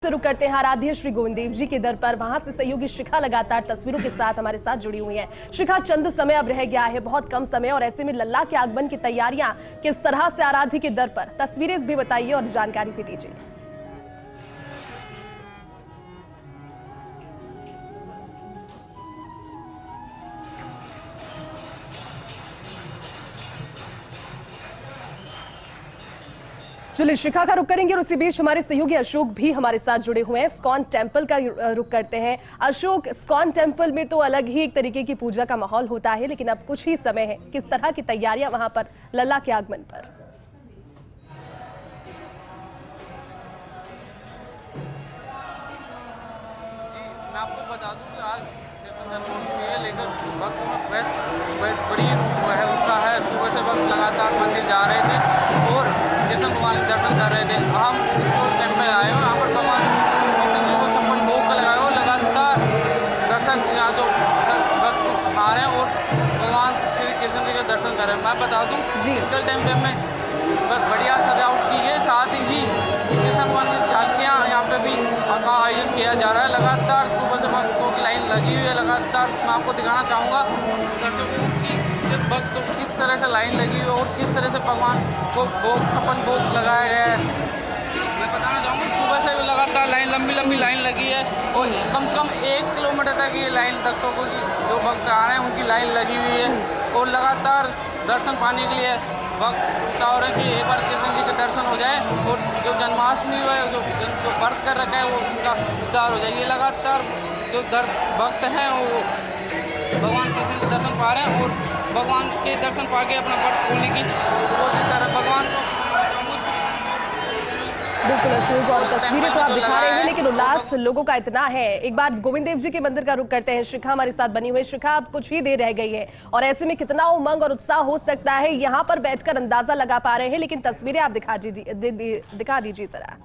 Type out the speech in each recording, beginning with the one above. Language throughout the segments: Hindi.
से रुक करते हैं आराध्य श्री गोविंद देव जी के दर पर। वहां से सहयोगी शिखा लगातार तस्वीरों के साथ हमारे साथ जुड़ी हुई है। शिखा, चंद समय अब रह गया है, बहुत कम समय, और ऐसे में लल्ला के आगमन की तैयारियां किस तरह से आराध्य के दर पर, तस्वीरें भी बताइए और जानकारी भी दीजिए। चलिए शिखा का रुख करेंगे और उसी बीच हमारे सहयोगी अशोक भी हमारे साथ जुड़े हुए हैं। स्कॉन टेम्पल का रुख करते हैं। अशोक, स्कॉन टेम्पल में तो अलग ही एक तरीके की पूजा का माहौल होता है, लेकिन अब कुछ ही समय है, किस तरह की तैयारियां वहां पर लल्ला के आगमन पर? जी, मैं आपको बता दूं कि आज जन्माष्टमी है, लेकर भक्तों में बड़ी उत्साह है। सुबह से भक्त लगातार मंदिर जा रहे थे और कृष्ण भगवान के दर्शन कर रहे थे। हम स्कॉन टेम्पल आए हो, यहाँ पर भगवान कृष्ण जी को 56 भोग लगाए हो। लगातार दर्शन यहाँ जो भक्त आ रहे हैं और भगवान श्री कृष्ण जी के दर्शन कर रहे हैं। मैं बता दूँ स्कॉन टेम्पल में बहुत बढ़िया सजावट की है, साथ ही कृष्ण भगवान की झांकियाँ यहाँ पे भी का आयोजन किया जा रहा है। लगातार सुबह से भक्तों की लाइन लगी हुई है। लगातार मैं आपको दिखाना चाहूँगा दर्शकों की भक्तों किस तरह से लाइन लगी हुई है और किस तरह से भगवान को 56 भोग लगाया गया है। मैं बताना चाहूँगा सुबह से लगातार लाइन लंबी लाइन लगी है और कम से कम 1 किलोमीटर तक ये लाइन दर्शकों की जो भक्त आ रहे हैं उनकी लाइन लगी हुई है और लगातार दर्शन पाने के लिए वक्त उतावर है कि एक बार कृष्ण जी के दर्शन हो जाए और जो जन्माष्टमी है जो व्रत कर रखा है वो उनका उद्धार हो जाए। ये लगातार जो भक्त हैं वो भगवान कृष्ण के दर्शन पा रहे हैं और भगवान के दर्शन पा के अपना व्रत खोलने की कोशिश कर रहे हैं। भगवान को बिल्कुल अशोक, और तस्वीरें तो आप दिखा रहे हैं, लेकिन उल्लास लोगों का इतना है। एक बार गोविंद देव जी के मंदिर का रुख करते हैं। शिखा हमारे साथ बनी हुई। शिखा, अब कुछ ही देर रह गई है और ऐसे में कितना उमंग और उत्साह हो सकता है, यहाँ पर बैठकर अंदाजा लगा पा रहे हैं, लेकिन तस्वीरें आप दिखा दीजिए जरा।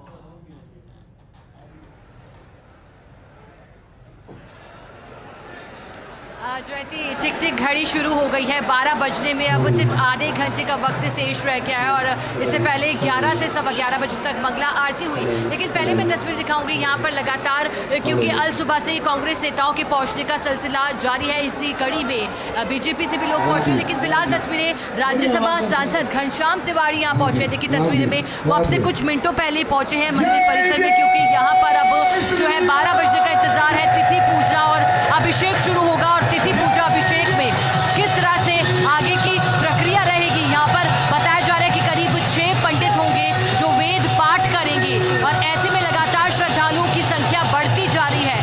जो है टिक टिक घड़ी शुरू हो गई है। 12 बजने में अब सिर्फ आधे घंटे का वक्त शेष रह गया है और इससे पहले 11 से 11:15 बजे तक मंगला आरती हुई। लेकिन पहले मैं तस्वीर दिखाऊंगी यहाँ पर लगातार, क्योंकि अल सुबह से कांग्रेस नेताओं के पहुंचने का सिलसिला जारी है। इसी कड़ी में बीजेपी से भी लोग पहुंचे, लेकिन फिलहाल तस्वीरें राज्यसभा सांसद घनश्याम तिवारी यहाँ पहुंचे। देखिए तस्वीरें में वो अब से कुछ मिनटों पहले पहुंचे हैं मंदिर परिसर में, क्योंकि यहाँ पर अब जो है 12 बजने का इंतजार है। तिथि पूजना और अभिषेक शुरू होगा और तिथि पूजा अभिषेक में किस तरह से आगे की प्रक्रिया रहेगी, यहाँ पर बताया जा रहा है कि करीब 6 पंडित होंगे जो वेद पाठ करेंगे और ऐसे में लगातार श्रद्धालुओं की संख्या बढ़ती जा रही है।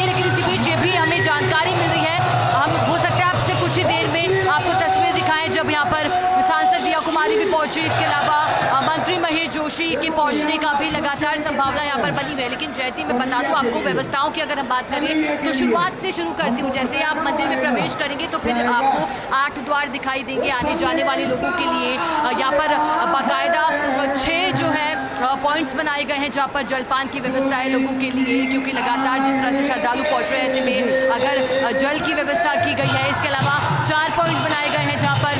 लेकिन इसी बीच ये भी हमें जानकारी मिल रही है, हम हो सकता है आपसे कुछ ही देर में आपको तस्वीर दिखाएं जब यहाँ पर सांसद दिया कुमारी भी पहुंचे। इसके अलावा मंत्री महेश जोशी के पहुंचने का भी लगातार संभावना यहाँ पर बनी हुई है। लेकिन जयती मैं बता दूं आपको, व्यवस्थाओं की अगर हम बात करें तो शुरुआत से शुरू करती हूँ। जैसे आप मंदिर में प्रवेश करेंगे तो फिर आपको 8 द्वार दिखाई देंगे आने जाने वाले लोगों के लिए। यहाँ पर बाकायदा 6 जो है पॉइंट्स बनाए गए हैं जहाँ पर जलपान की व्यवस्था है लोगों के लिए, क्योंकि लगातार जिस तरह से श्रद्धालु पहुँच रहे हैं ऐसे में अगर जल की व्यवस्था की गई है। इसके अलावा 4 पॉइंट्स बनाए गए हैं जहाँ पर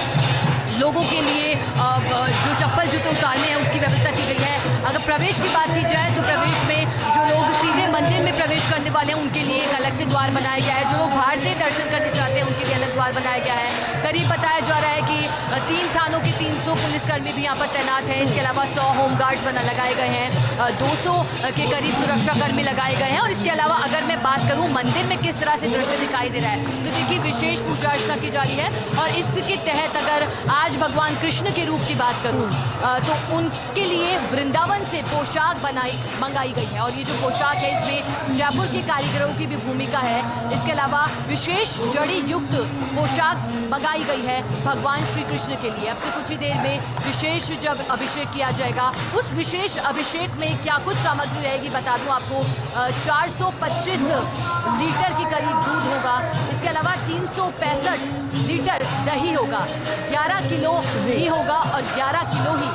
लोगों के लिए जो चप्पल जूते उतारने हैं उसकी व्यवस्था की गई है। अगर प्रवेश की बात की जाए तो प्रवेश में जो लोग सीधे मंदिर में प्रवेश करने वाले हैं उनके लिए एक अलग से द्वार बनाया गया है। जो लोग बाहर से दर्शन करने चाहते हैं उनके लिए अलग द्वार बनाया गया है। करीब बताया जा रहा है कि 3 थानों के 300 पुलिसकर्मी भी यहाँ पर तैनात हैं। इसके अलावा 100 होमगार्ड्स लगाए गए हैं, 200 के करीब सुरक्षाकर्मी लगाए गए हैं। और इसके अलावा अगर मैं बात करूँ मंदिर में किस तरह से दृश्य दिखाई दे रहा है, तो देखिए विशेष पूजा अर्चना की जा रही है और इसके तहत अगर आज भगवान कृष्ण के रूप की बात करूं तो उनके लिए वृंदावन से पोशाक मंगाई गई है। और ये जो पोशाक है इसमें जयपुर के कारीगरों की भी भूमिका है। इसके अलावा विशेष जड़ी युक्त पोशाक मंगाई गई है भगवान श्री कृष्ण के लिए। अब से कुछ ही देर में विशेष जब अभिषेक किया जाएगा, उस विशेष अभिषेक में क्या कुछ सामग्री रहेगी बता दूं आपको। 425 लीटर के करीब दूध होगा। इसके अलावा 365 लीटर दही होगा, 11 किलो घी होगा और 11 किलो ही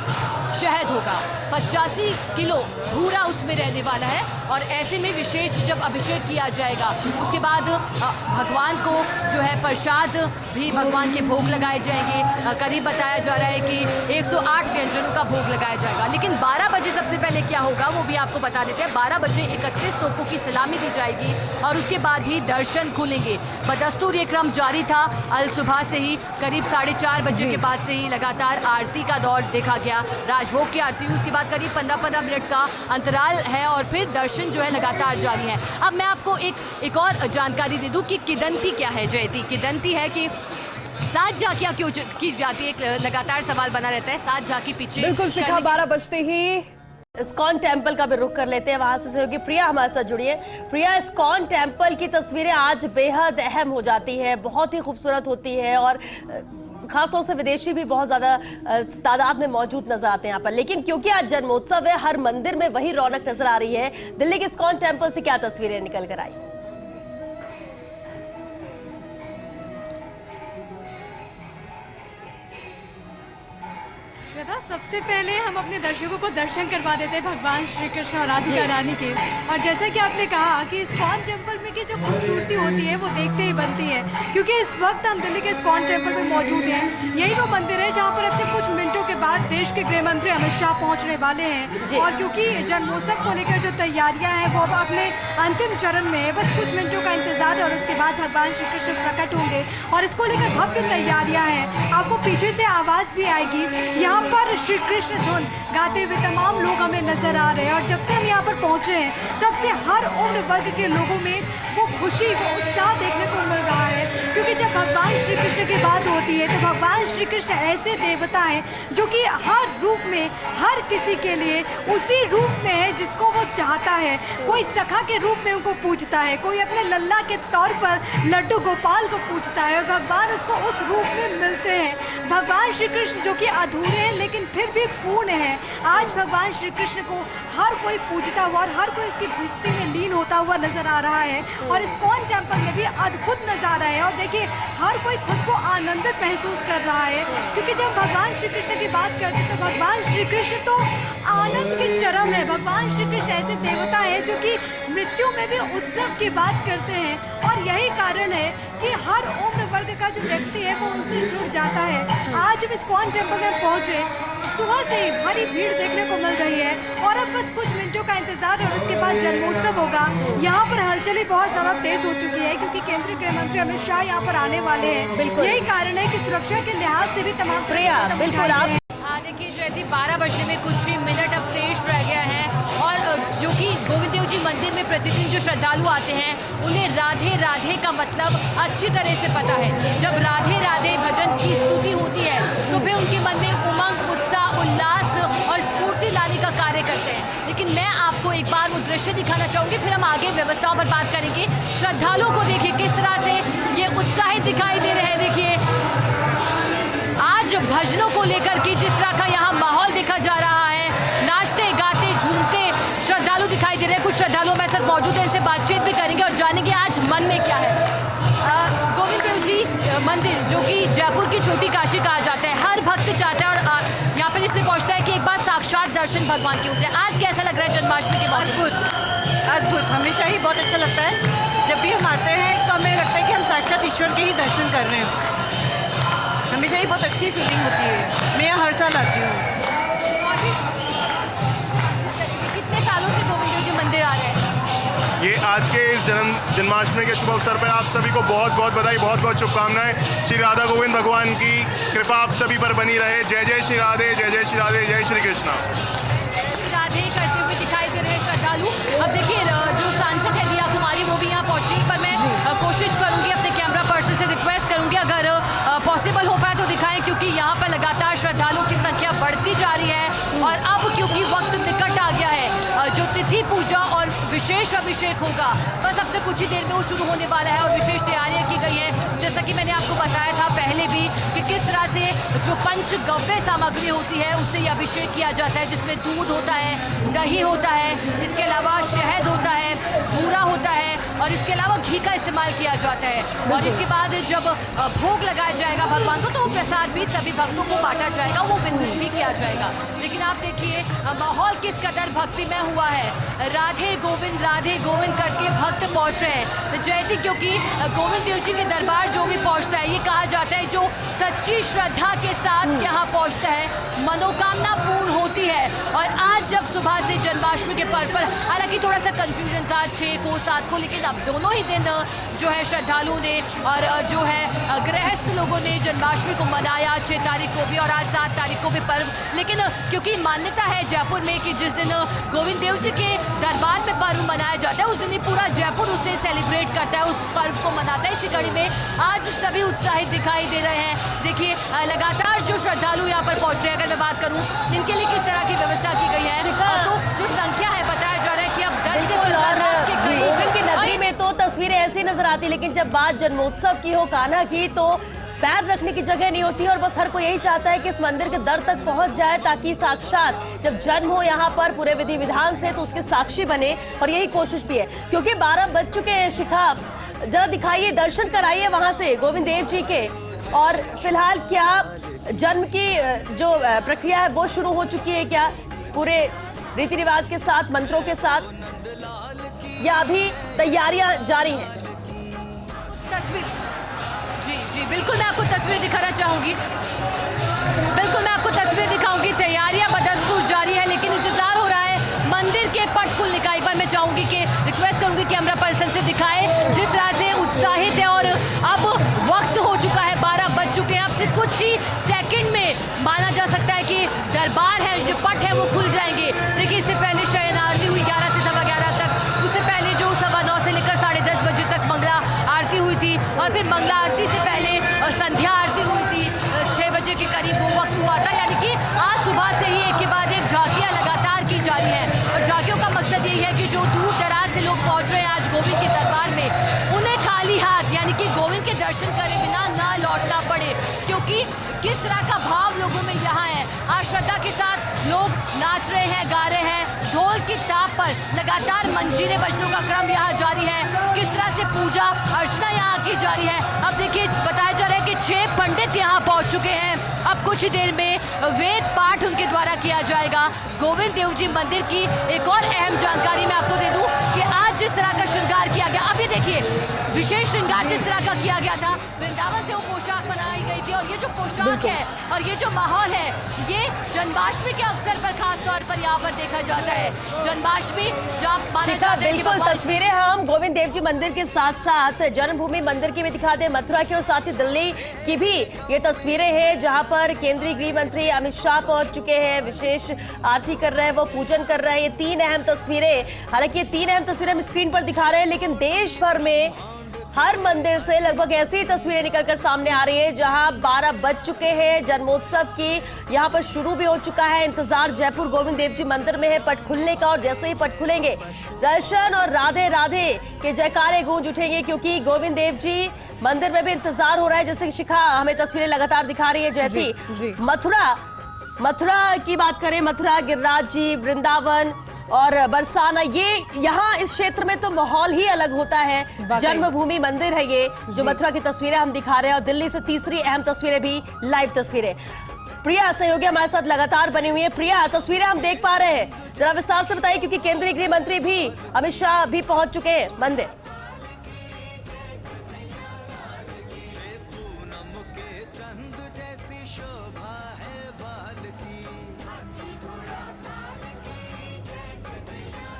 शहद होगा, 85 किलो भूरा उसमें रहने वाला है। और ऐसे में विशेष जब अभिषेक किया जाएगा उसके बाद भगवान को जो है प्रसाद भी भगवान के भोग लगाए जाएंगे। करीब बताया जा रहा है कि 108 व्यंजनों का भोग लगाया जाएगा। लेकिन 12 बजे सबसे पहले क्या होगा वो भी आपको बता देते हैं। 12 बजे 31 तोपों की सलामी दी जाएगी और उसके बाद ही दर्शन खुलेंगे। बदस्तूर ये क्रम जारी था अल सुबह से ही, करीब 4:30 बजे के बाद से ही लगातार आरती का दौर देखा गया। राजभोग की आरती, उसके बाद करीब 15-15 मिनट का अंतराल है और फिर दर्शन जो है लगातार जारी है। अब मैं आपको एक और जानकारी दे दूं कि किदंती क्या है। जयती, किदंती है कि सात झांकियां क्यों की जाती है, एक लगातार सवाल बना रहता है। सात झांकी पीछे बिल्कुल शिखा, 12 बजते ही इस्कॉन टेम्पल का भी रुख कर लेते हैं, वहां से सहयोगी प्रिया हमारे साथ जुड़ी है। प्रिया, इस्कॉन टेम्पल की तस्वीरें आज बेहद अहम हो जाती है, बहुत ही खूबसूरत होती है और खासतौर से विदेशी भी बहुत ज्यादा तादाद में मौजूद नजर आते हैं यहाँ पर। लेकिन क्योंकि आज जन्मोत्सव है, हर मंदिर में वही रौनक नजर आ रही है। दिल्ली के इस्कॉन टेम्पल से क्या तस्वीरें निकल कर आई? सबसे पहले हम अपने दर्शकों को दर्शन करवा देते हैं भगवान श्री कृष्ण और राधिका रानी के। और जैसा कि आपने कहा कि इस्कॉन टेम्पल में की जो खूबसूरती होती है वो देखते ही बनती है, क्योंकि इस वक्त हम दिल्ली के इस्कॉन टेम्पल में मौजूद हैं। यही वो मंदिर है जहाँ पर अब से कुछ मिनटों के बाद देश के गृह मंत्री अमित शाह पहुँचने वाले हैं। और क्योंकि जन्मोत्सव को लेकर जो तैयारियाँ हैं वो अब अपने अंतिम चरण में है, बस कुछ मिनटों का इंतजार और उसके बाद भगवान श्री कृष्ण प्रकट होंगे और इसको लेकर भव्य तैयारियाँ हैं। आपको पीछे से आवाज़ भी आएगी। यहाँ पर श्री कृष्ण धुन गाते हुए तमाम लोग हमें नजर आ रहे हैं और जब से हम यहाँ पर पहुँचे हैं तब से हर उम्र वर्ग के लोगों में वो खुशी, वो उत्साह देखने को मिल रहा है। क्योंकि जब भगवान श्री कृष्ण की बात होती है तो भगवान श्री कृष्ण ऐसे देवता हैं जो कि हर रूप में हर किसी के लिए उसी रूप में है जिसको वो चाहता है। कोई सखा के रूप में उनको पूजता है, कोई अपने लल्ला के तौर पर लड्डू गोपाल को पूजता है और भगवान उसको उस रूप में मिलते हैं। भगवान श्री कृष्ण जो कि अधूरे हैं लेकिन फिर भी पूर्ण है। आज भगवान श्री कृष्ण को हर कोई पूजता हुआ और हर कोई इसकी भक्ति में लीन होता हुआ नजर आ रहा है और इस्कॉन टेम्पल में भी अद्भुत नज़ारा है। और देखिए हर कोई खुद को आनंदित महसूस कर रहा है, क्योंकि जब भगवान श्री कृष्ण की बात करते हैं तो भगवान श्री कृष्ण तो आनंद की चरम है। भगवान श्री कृष्ण ऐसे देवता है जो कि मृत्यु में भी उत्सव की बात करते हैं और यही कारण है कि हर उम्र वर्ग का जो व्यक्ति है वो उनसे जुड़ जाता है। आज जब इस्कॉन टेम्पल में पहुंचे सुबह से ही भारी भीड़ देखने को मिल रही है और अब बस कुछ मिनटों का इंतजार और उसके बाद जन्मोत्सव होगा। यहाँ पर हलचल बहुत ज्यादा तेज हो चुकी है क्योंकि केंद्रीय गृह मंत्री अमित शाह यहाँ पर आने वाले हैं। यही कारण है कि सुरक्षा के लिहाज से भी तमाम प्रिया, बिल्कुल आप देखिए जयती, 12 बजने में कुछ ही मिनट अब शेष रह गया है और जो कि गोविंद देव जी मंदिर में प्रतिदिन जो श्रद्धालु आते हैं उन्हें राधे राधे का मतलब अच्छी तरह से पता है। जब राधे राधे भजन की स्तुति होती है तो फिर उनके मन में उमंग, उत्साह, उल्लास और स्फूर्ति लाने का कार्य करते हैं। लेकिन मैं आपको एक बार वो दृश्य दिखाना चाहूँगी, फिर हम आगे व्यवस्थाओं पर बात करेंगे। श्रद्धालुओं को देखिए किस तरह से ये उत्साहित दिखाई दे रहे हैं। देखिए आज भजनों को लेकर के जिस तरह का यहाँ माहौल देखा जा रहा है, नाचते गाते झूमते श्रद्धालु दिखाई दे रहे हैं। कुछ श्रद्धालु हमारे साथ मौजूद हैं, इनसे बातचीत भी करेंगे और जानेंगे आज मन में क्या है। गोविंद देव जी मंदिर जो कि जयपुर की छोटी काशी कहा जाता है, हर भक्त चाहता है और यहाँ पर इसलिए पहुँचता है कि एक बार साक्षात दर्शन भगवान के होते हैं। आज कैसा लग रहा है जन्माष्टमी के बाद? अद्भुत, हमेशा ही बहुत अच्छा लगता है। जब भी हम आते हैं तो हमें लगता है कि हम साक्षात ईश्वर के ही दर्शन कर रहे हैं। हमेशा ही बहुत अच्छी फीलिंग होती है। मैं यहाँ हर साल आती हूँ। कितने सालों से गोविंद देव जी मंदिर आ रहे हैं? ये आज के इस जन्माष्टमी के शुभ अवसर पर आप सभी को बहुत बहुत बधाई, बहुत बहुत शुभकामनाएं। श्री राधा गोविंद भगवान की कृपा आप सभी पर बनी रहे। जय जय श्री राधे, जय जय श्री राधे, जय श्री कृष्णा। राधे करते हुए दिखाई दे रहे हैं श्रद्धालु। अब देखिए जो सांसद है दिया कुमारी वो भी यहाँ पहुँची, पर मैं कोशिश करूँगी अपने कैमरा पर्सन से रिक्वेस्ट करूँगी अगर पॉसिबल हो पाए तो दिखाएं, क्योंकि यहाँ पर लगातार श्रद्धालुओं की संख्या बढ़ती जा रही है और अब क्योंकि वक्त निकट आ गया है जो तिथि पूजा और विशेष अभिषेक होगा बस अब से कुछ ही देर में वो शुरू होने वाला है और विशेष तैयारियां की गई है। जैसा कि मैंने आपको बताया था पहले भी कि किस तरह से जो पंचगव्य सामग्री होती है उससे ये अभिषेक किया जाता है, जिसमें दूध होता है, दही होता है, इसके अलावा शहद होता है, बूरा होता है और इसके अलावा घी घी का इस्तेमाल किया जाता है। और इसके बाद जब भोग लगाया जाएगा भगवान को, तो वो प्रसाद भी सभी भक्तों को बांटा जाएगा, वो वितरण भी किया जाएगा। लेकिन आप देखिए माहौल किस कदर भक्तिमय हुआ है। राधे गोविंद करके भक्त पहुंच रहे हैं जयती, क्योंकि गोविंद देव जी के दरबार जो भी पहुंचता है, ये कहा जाता है जो सच्ची श्रद्धा के साथ यहाँ पहुंचता है मनोकामना पूर्ण होती है। और आज जब सुबह से जन्माष्टमी के पर्व पर, हालांकि थोड़ा सा कंफ्यूजन था 6 को 7 को, लेकिन अब दोनों ही दिन जो है श्रद्धालुओं ने और जो है गृहस्थ लोगों ने जन्माष्टमी को मनाया, 6 तारीख को भी और आज 7 तारीख को भी पर्व। लेकिन क्योंकि मान्यता है जयपुर में कि जिस दिन गोविंद देव जी के दरबार में पर्व मनाया जाता है, उस दिन ही पूरा जयपुर उसे सेलिब्रेट करता है, उस पर्व को मनाता है। इसी कड़ी में आज सभी उत्साहित दिखाई दे रहे हैं। देखिए लगातार जो श्रद्धालु यहाँ पर पहुंच रहे हैं, अगर मैं बात करूँ इनके लिए किस तरह की व्यवस्था की गई है, तो जो संख्या है बताया जा रहा है कि अब 10 से 15 लाख के गोविंद की नगरी करीब। में तो तस्वीरें ऐसी नजर आती, लेकिन जब बात जन्मोत्सव की हो, कान्हा की, तो पैर रखने की जगह नहीं होती और बस हर कोई यही चाहता है कि इस मंदिर के दर तक पहुंच जाए, ताकि साक्षात जब जन्म हो यहाँ पर पूरे विधि विधान से, तो उसके साक्षी बने। और यही कोशिश भी है, क्योंकि 12 बज चुके हैं। शिखा, जरा दिखाइए, दर्शन कराइए वहां से गोविंद देव जी के। और फिलहाल क्या जन्म की जो प्रक्रिया है वो शुरू हो चुकी है क्या, पूरे रीति रिवाज के साथ, मंत्रों के साथ, या अभी तैयारियां जारी हैं? तस्वीर जी बिल्कुल मैं आपको तस्वीर दिखाना चाहूंगी, बिल्कुल मैं आपको तस्वीर दिखाऊंगी। तैयारियां बदस्तूर जारी है, लेकिन इंतजार हो रहा है मंदिर के पट खुलने का। एक बार मैं चाहूंगी कि रिक्वेस्ट करूंगी कैमरा पर्सन से दिखाए जिस तरह से उत्साहित है। और अब वक्त हो चुका है, 12 बज चुके हैं। अब से कुछ ही सेकंड में माना जा सकता है कि दरबार है, जो पट है वो खुल जाएंगे। देखिए इससे पहले शयन आरती हुई 11 से 11:15 तक, उससे पहले जो 9:15 से लेकर 10:30 बजे तक मंगला आरती हुई थी, और फिर मंगला आरती से पहले संध्या आरती हुई थी 6 बजे के करीब वो वक्त हुआ था। यानी कि आज सुबह से ही एक के बाद एक झांकियां लगातार की जा रही हैं। और झांकियों का मकसद यही है कि जो दूर दराज से लोग पहुंच रहे हैं आज गोविंद के दरबार में, उन्हें खाली हाथ, यानी कि गोविंद के दर्शन करे बिना ना लौटना पड़े। क्योंकि किस तरह का भाव लोगों में यहाँ है, आज श्रद्धा के साथ लोग नाच रहे हैं, गा रहे हैं, ढोल की ताप पर लगातार मंजीरे बजने का क्रम यहाँ जारी है। किस तरह से पूजा अर्चना यहाँ की जारी है। अब देखिए बताया जा रहा है कि 6 पंडित यहाँ पहुँच चुके हैं। अब कुछ ही देर में वेद पाठ उनके द्वारा किया जाएगा। गोविंद देव जी मंदिर की एक और अहम जानकारी मैं आपको दे दूं कि आज जिस तरह का श्रृंगार किया गया, अभी देखिए विशेष श्रृंगार जिस तरह का किया गया था, वृंदावन से वो पोशाक बनाई गई थी। और ये जो पोशाक है और ये जो माहौल है, ये जन्माष्टमी के अवसर पर खास तौर पर यहाँ पर देखा जाता है। जन्माष्टमी जब माना जाता है कि बिल्कुल तस्वीरें हम गोविंद देव जी मंदिर के साथ साथ जन्मभूमि मंदिर की भी दिखा दें, मथुरा की, और साथ ही दिल्ली की भी ये तस्वीरें हैं, जहां पर केंद्रीय गृह मंत्री अमित शाह पहुंच चुके हैं, विशेष आरती कर रहे हैं, वो पूजन कर रहे हैं। ये 3 अहम तस्वीरें, हालांकि ये 3 अहम तस्वीरें हम स्क्रीन पर दिखा रहे हैं, लेकिन देश भर में हर मंदिर से लगभग ऐसी तस्वीरें निकलकर सामने आ रही है, जहां 12 बज चुके हैं। जन्मोत्सव की यहां पर शुरू भी हो चुका है। इंतजार जयपुर गोविंद देव जी मंदिर में है पट खुलने का, और जैसे ही पट खुलेंगे दर्शन और राधे राधे के जयकारे गूंज उठेंगे, क्योंकि गोविंद देव जी मंदिर में भी इंतजार हो रहा है। जैसे शिखा हमें तस्वीरें लगातार दिखा रही है जयती। मथुरा की बात करें, मथुरा, गिरिराज जी, वृंदावन और बरसाना, ये यहाँ इस क्षेत्र में तो माहौल ही अलग होता है। जन्मभूमि मंदिर है ये, जो मथुरा की तस्वीरें हम दिखा रहे हैं। और दिल्ली से तीसरी अहम तस्वीरें भी लाइव तस्वीरें। प्रिया सहयोगी हमारे साथ लगातार बनी हुई है। प्रिया, तस्वीरें हम देख पा रहे हैं, जरा विस्तार से बताइए, क्योंकि केंद्रीय गृह मंत्री भी अमित शाह भी पहुंच चुके हैं मंदिर।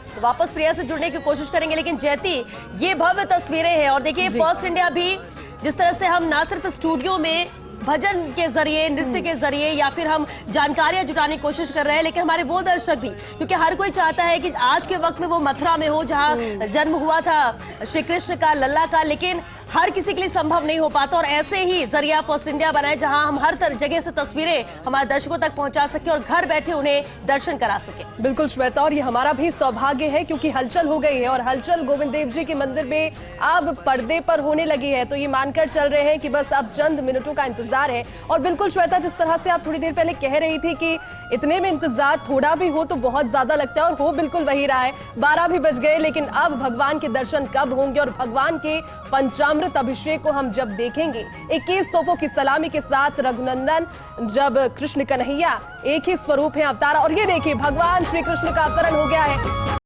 तो वापस प्रिया से जुड़ने की कोशिश करेंगे, लेकिन जयती ये भव्य तस्वीरें हैं। और देखिए फर्स्ट इंडिया भी जिस तरह से हम ना सिर्फ स्टूडियो में भजन के जरिए, नृत्य के जरिए, या फिर हम जानकारियां जुटाने की कोशिश कर रहे हैं, लेकिन हमारे वो दर्शक भी, क्योंकि हर कोई चाहता है कि आज के वक्त में वो मथुरा में हो, जहां जन्म हुआ था श्री कृष्ण का, लल्ला का, लेकिन हर किसी के लिए संभव नहीं हो पाता, और ऐसे ही जरिया फर्स्ट इंडिया बनाए जहां हम हर जगह से तस्वीरें हमारे दर्शकों तक पहुंचा सके और घर बैठे उन्हें दर्शन करा सके। बिल्कुल श्वेता, और ये हमारा भी सौभाग्य है क्योंकि हलचल हो गई है और हलचल गोविंद देव जी के मंदिर में अब पर्दे पर होने लगी है। तो ये मानकर चल रहे हैं कि बस अब चंद मिनटों का इंतजार है। और बिल्कुल श्वेता, जिस तरह से आप थोड़ी देर पहले कह रही थी कि इतने में इंतजार थोड़ा भी हो तो बहुत ज्यादा लगता है, और हो बिल्कुल वही रहा है। 12 भी बज गए, लेकिन अब भगवान के दर्शन कब होंगे और भगवान के पंचामृत अभिषेक को हम जब देखेंगे 21 तोपों की सलामी के साथ रघुनंदन, जब कृष्ण कन्हैया एक ही स्वरूप है, अवतार। और ये देखिए भगवान श्री कृष्ण का अवतरण हो गया है।